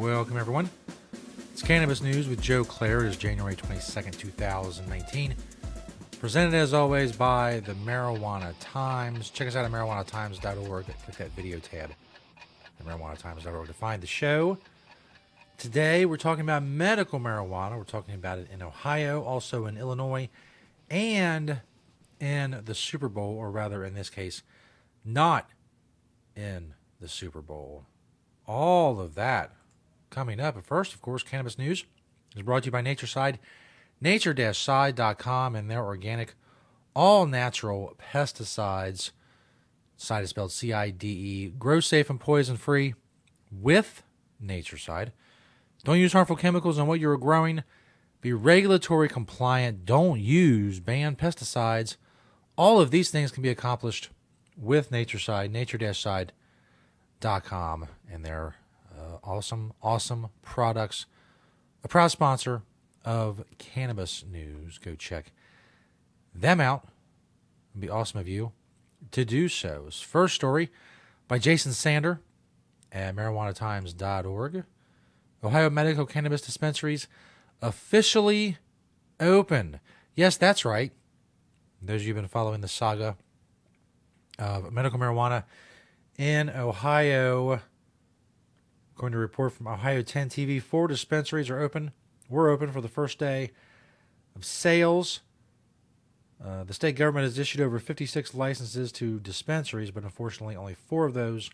Welcome, everyone. It's Cannabis News with Joe Klare. It is January 22nd, 2019. Presented, as always, by the Marijuana Times. Check us out at marijuanatimes.org. Click that video tab at marijuanatimes.org to find the show. Today, we're talking about medical marijuana. We're talking about it in Ohio, also in Illinois, and in the Super Bowl, or rather, in this case, not in the Super Bowl. All of that coming up. But first, of course, Cannabis News is brought to you by Natureside, nature-side.com, and their organic, all-natural pesticides. Side is spelled C-I-D-E. Grow safe and poison-free with Natureside. Don't use harmful chemicals on what you're growing. Be regulatory compliant. Don't use banned pesticides. All of these things can be accomplished with Natureside, nature-side.com, and their awesome products. A proud sponsor of Cannabis News. Go check them out. It'd be awesome of you to do so. First story by Jason Sander at marijuanatimes.org. Ohio medical cannabis dispensaries officially open. Yes, that's right. Those of you who've been following the saga of medical marijuana in Ohio, according to a report from Ohio 10 TV, 4 dispensaries are open. We're open for the first day of sales. The state government has issued over 56 licenses to dispensaries, but unfortunately only 4 of those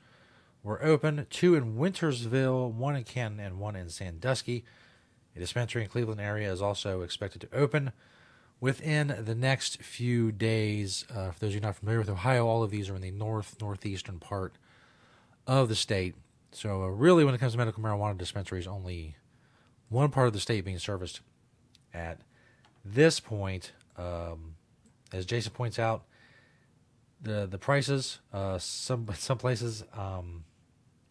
were open. 2 in Wintersville, 1 in Canton, and 1 in Sandusky. A dispensary in Cleveland area is also expected to open within the next few days. For those of you not familiar with Ohio, all of these are in the northeastern part of the state. So really, when it comes to medical marijuana dispensaries, only one part of the state being serviced at this point. As Jason points out, the prices, some places, an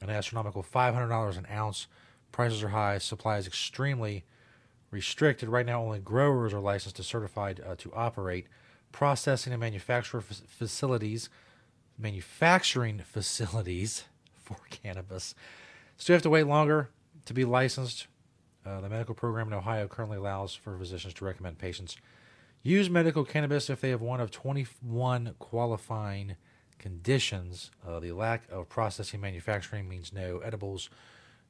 astronomical $500 an ounce. Prices are high. Supply is extremely restricted. Right now, only growers are licensed to certified to operate. Manufacturing facilities for cannabis. So you have to wait longer to be licensed. The medical program in Ohio currently allows for physicians to recommend patients use medical cannabis if they have one of 21 qualifying conditions. The lack of processing manufacturing means no edibles,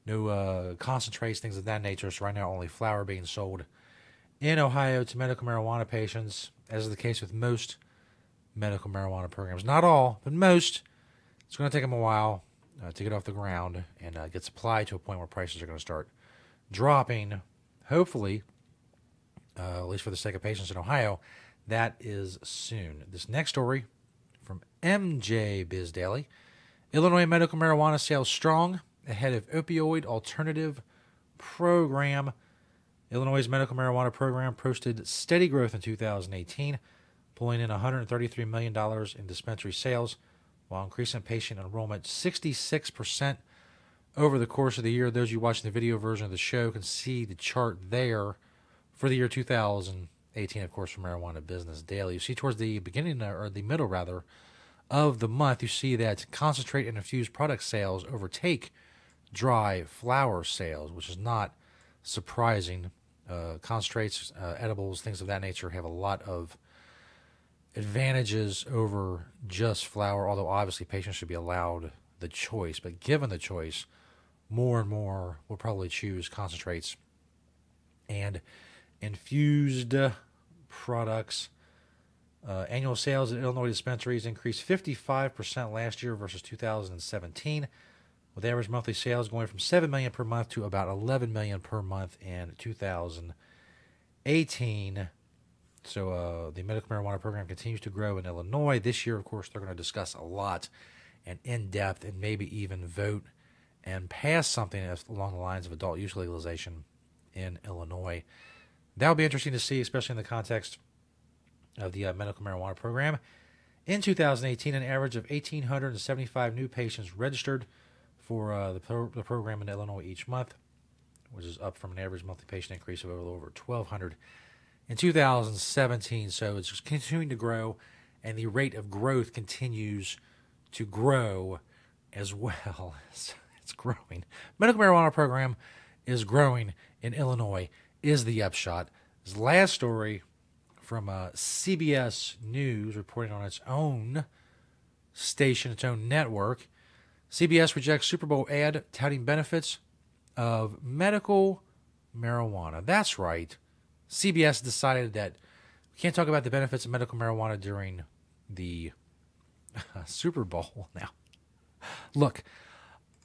no concentrates, things of that nature. So right now, only flower being sold in Ohio to medical marijuana patients, as is the case with most medical marijuana programs. Not all, but most. It's going to take them a while to get off the ground and get supplied to a point where prices are going to start dropping. Hopefully, at least for the sake of patients in Ohio, that is soon. This next story from MJ Biz Daily. Illinois medical marijuana sales strong ahead of opioid alternative program. Illinois' medical marijuana program posted steady growth in 2018, pulling in $133 million in dispensary sales, while increasing patient enrollment 66% over the course of the year. Those of you watching the video version of the show can see the chart there for the year 2018, of course, for Marijuana Business Daily. You see towards the beginning, or the middle, rather, of the month, you see that concentrate and infused product sales overtake dry flower sales, which is not surprising. Concentrates, edibles, things of that nature have a lot of advantages over just flower, although obviously patients should be allowed the choice. But given the choice, more and more will probably choose concentrates and infused products. Annual sales at Illinois dispensaries increased 55% last year versus 2017, with average monthly sales going from $7 million per month to about $11 million per month in 2018. So the medical marijuana program continues to grow in Illinois. This year, of course, they're going to discuss a lot and in-depth and maybe even vote and pass something along the lines of adult use legalization in Illinois. That will be interesting to see, especially in the context of the medical marijuana program. In 2018, an average of 1,875 new patients registered for the program in Illinois each month, which is up from an average monthly patient increase of over 1,200 in 2017. So it's just continuing to grow, and the rate of growth continues to grow as well. It's It's growing. Medical marijuana program is growing in Illinois is the upshot. This last story from CBS News reporting on its own station, its own network. CBS rejects Super Bowl ad touting benefits of medical marijuana. That's right. CBS decided that we can't talk about the benefits of medical marijuana during the Super Bowl. Now, look,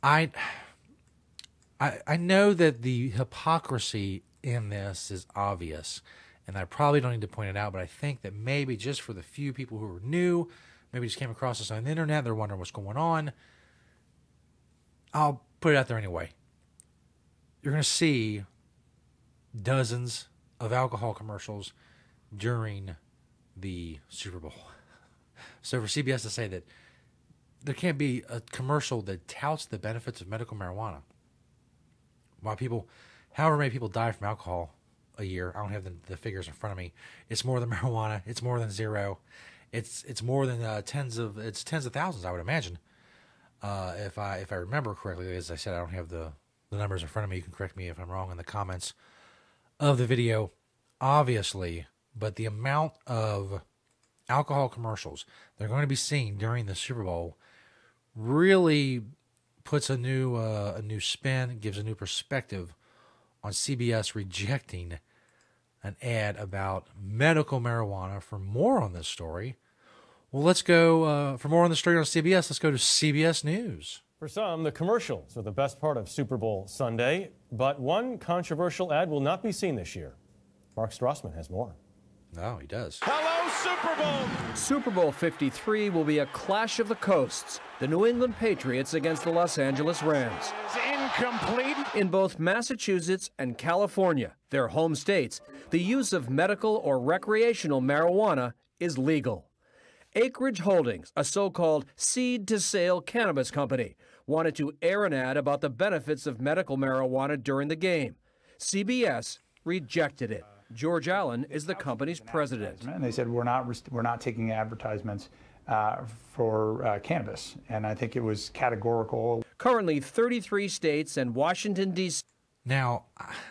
I know that the hypocrisy in this is obvious, and I probably don't need to point it out, but I think that maybe just for the few people who are new, maybe just came across this on the internet, they're wondering what's going on, I'll put it out there anyway. You're going to see dozens of alcohol commercials during the Super Bowl. So for CBS to say that there can't be a commercial that touts the benefits of medical marijuana, why people, however many people die from alcohol a year, I don't have the figures in front of me. It's more than marijuana. It's more than zero. It's more than tens of thousands, I would imagine. If I remember correctly, as I said, I don't have the numbers in front of me. You can correct me if I'm wrong in the comments of the video, obviously. But the amount of alcohol commercials they're going to be seeing during the Super Bowl really puts a new spin, gives a new perspective on CBS rejecting an ad about medical marijuana. For more on this story, well, let's go, for more on the story on CBS, let's go to CBS News. For some, the commercials are the best part of Super Bowl Sunday, but one controversial ad will not be seen this year. Mark Strassman has more. No, he does. Hello, Super Bowl! Super Bowl 53 will be a clash of the coasts. The New England Patriots against the Los Angeles Rams. It's incomplete. In both Massachusetts and California, their home states, the use of medical or recreational marijuana is legal. Acreage Holdings, a so-called seed-to-sale cannabis company, wanted to air an ad about the benefits of medical marijuana during the game. CBS rejected it. George Allen is the company's president. And they said, we're not taking advertisements for cannabis. And I think it was categorical. Currently, 33 states and Washington, D.C. Now,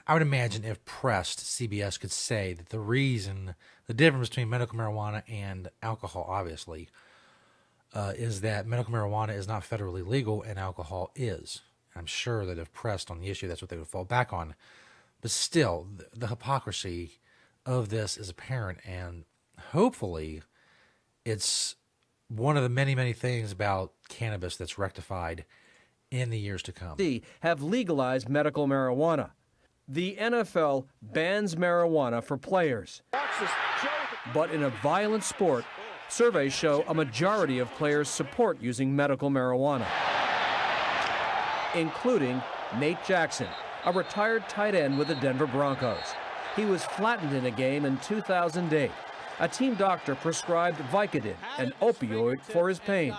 I would imagine if pressed, CBS could say that the difference between medical marijuana and alcohol, obviously, is that medical marijuana is not federally legal and alcohol is. I'm sure that if pressed on the issue, that's what they would fall back on. But still, the hypocrisy of this is apparent, and hopefully it's one of the many, many things about cannabis that's rectified in the years to come. Have legalized medical marijuana. The NFL bans marijuana for players. But in a violent sport, surveys show a majority of players support using medical marijuana, including Nate Jackson, a retired tight end with the Denver Broncos. He was flattened in a game in 2008. A team doctor prescribed Vicodin, an opioid, for his pain.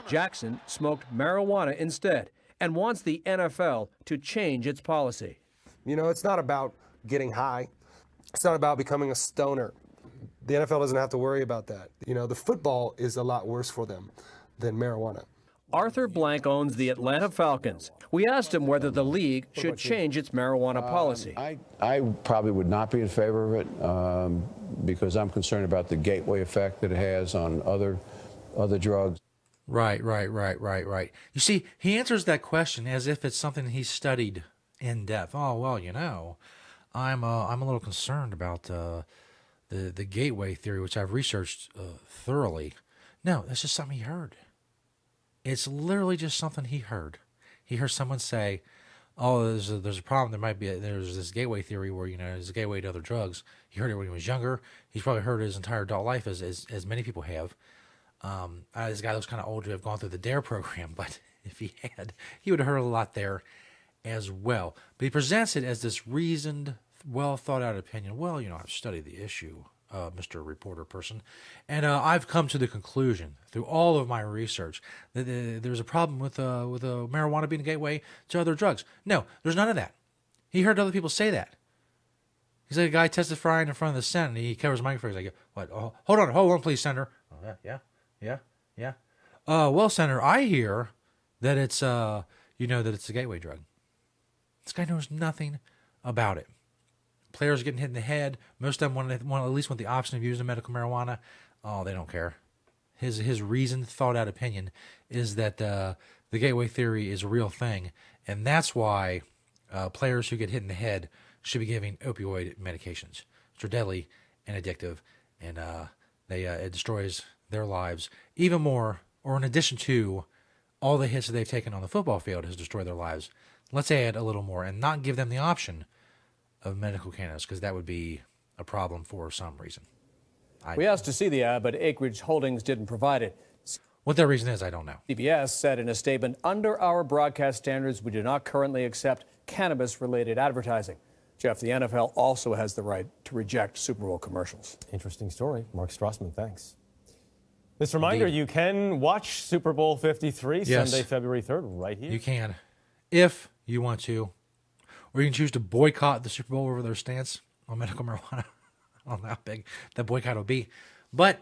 Jackson smoked marijuana instead and wants the NFL to change its policy. You know, it's not about getting high. It's not about becoming a stoner. The NFL doesn't have to worry about that. You know, the football is a lot worse for them than marijuana. Arthur Blank owns the Atlanta Falcons. We asked him whether the league should change its marijuana policy. I probably would not be in favor of it because I'm concerned about the gateway effect that it has on other drugs. Right. You see, he answers that question as if it's something he studied in depth. Oh, well, you know, I'm a little concerned about the gateway theory, which I've researched thoroughly. No, that's just something he heard. It's literally just something he heard. He heard someone say, "Oh, there's a problem. There's this gateway theory where, you know, there's a gateway to other drugs." He heard it when he was younger. He's probably heard it his entire adult life, as many people have. This guy was kind of old to have gone through the DARE program, but if he had, he would have heard a lot there as well. But he presents it as this reasoned, well thought out opinion. Well, you know, I've studied the issue, Mr. Reporter person, and I've come to the conclusion through all of my research that there's a problem with marijuana being a gateway to other drugs. No, there's none of that. He heard other people say that. He's like a guy testifying in front of the Senate, and he covers the microphone. He's like, "What? Oh, hold on, please, Senator." Oh, yeah. Well, Senator, I hear that it's you know that it's a gateway drug. This guy knows nothing about it. Players getting hit in the head. Most of them at least want the option of using medical marijuana. Oh, they don't care. His reasoned, thought-out opinion is that the gateway theory is a real thing, and that's why players who get hit in the head should be giving opioid medications, which are deadly and addictive, and it destroys their lives even more, or in addition to all the hits that they've taken on the football field has destroyed their lives. Let's add a little more and not give them the option of medical cannabis, because that would be a problem for some reason. We asked to see the ad, but Acreage Holdings didn't provide it. What their reason is, I don't know. CBS said in a statement, under our broadcast standards, we do not currently accept cannabis-related advertising. Jeff, the NFL also has the right to reject Super Bowl commercials. Interesting story. Mark Strassman, thanks. This reminder, you can watch Super Bowl 53 Sunday, February 3rd, right here. You can, if you want to. Or you can choose to boycott the Super Bowl over their stance on medical marijuana. I don't know how big that boycott will be. But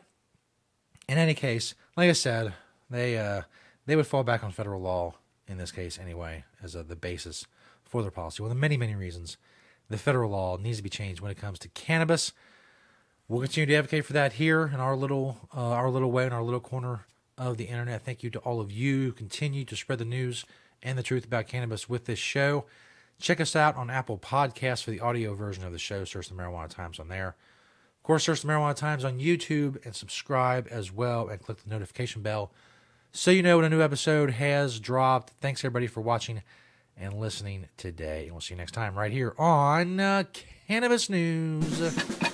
in any case, like I said, they would fall back on federal law in this case anyway as the basis for their policy. One of the many, many reasons the federal law needs to be changed when it comes to cannabis. We'll continue to advocate for that here in our little way, in our little corner of the internet. Thank you to all of you who continue to spread the news and the truth about cannabis with this show. Check us out on Apple Podcasts for the audio version of the show. Search the Marijuana Times on there. Of course, search the Marijuana Times on YouTube and subscribe as well, and click the notification bell so you know when a new episode has dropped. Thanks, everybody, for watching and listening today. And we'll see you next time right here on Cannabis News.